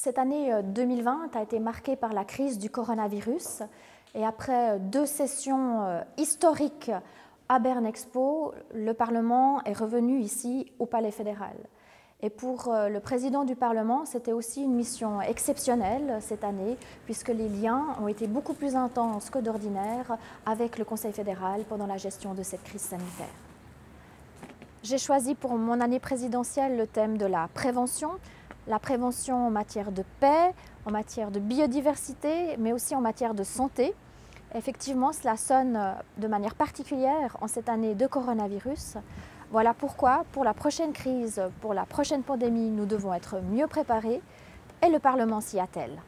Cette année 2020 a été marquée par la crise du coronavirus et après 2 sessions historiques à Bern Expo, le Parlement est revenu ici au Palais fédéral. Et pour le président du Parlement, c'était aussi une mission exceptionnelle cette année, puisque les liens ont été beaucoup plus intenses que d'ordinaire avec le Conseil fédéral pendant la gestion de cette crise sanitaire. J'ai choisi pour mon année présidentielle le thème de la prévention en matière de paix, en matière de biodiversité, mais aussi en matière de santé. Effectivement, cela sonne de manière particulière en cette année de coronavirus. Voilà pourquoi, pour la prochaine crise, pour la prochaine pandémie, nous devons être mieux préparés et le Parlement s'y attelle.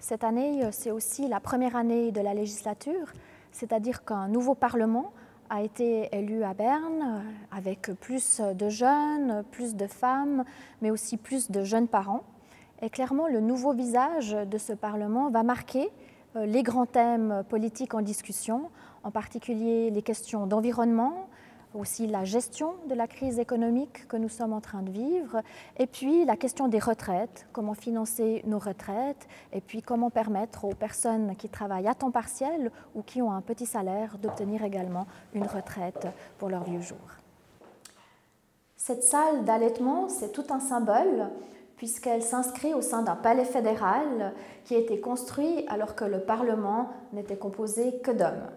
Cette année, c'est aussi la première année de la législature, c'est-à-dire qu'un nouveau Parlement a été élu à Berne avec plus de jeunes, plus de femmes, mais aussi plus de jeunes parents. Et clairement, le nouveau visage de ce Parlement va marquer les grands thèmes politiques en discussion, en particulier les questions d'environnement, aussi la gestion de la crise économique que nous sommes en train de vivre, et puis la question des retraites, comment financer nos retraites, et puis comment permettre aux personnes qui travaillent à temps partiel ou qui ont un petit salaire d'obtenir également une retraite pour leur vieux jour. Cette salle d'allaitement, c'est tout un symbole, puisqu'elle s'inscrit au sein d'un palais fédéral qui a été construit alors que le Parlement n'était composé que d'hommes.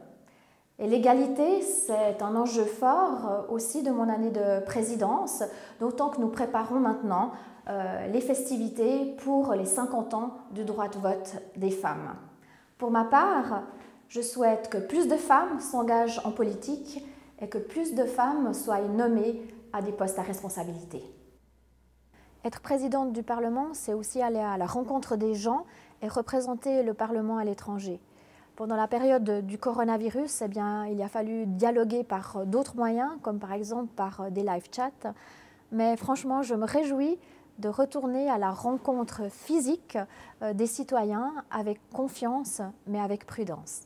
Et l'égalité, c'est un enjeu fort aussi de mon année de présidence, d'autant que nous préparons maintenant les festivités pour les 50 ans du droit de vote des femmes. Pour ma part, je souhaite que plus de femmes s'engagent en politique et que plus de femmes soient nommées à des postes à responsabilité. Être présidente du Parlement, c'est aussi aller à la rencontre des gens et représenter le Parlement à l'étranger. Pendant la période du coronavirus, il a fallu dialoguer par d'autres moyens, comme par exemple par des live chats. Mais franchement, je me réjouis de retourner à la rencontre physique des citoyens avec confiance, mais avec prudence.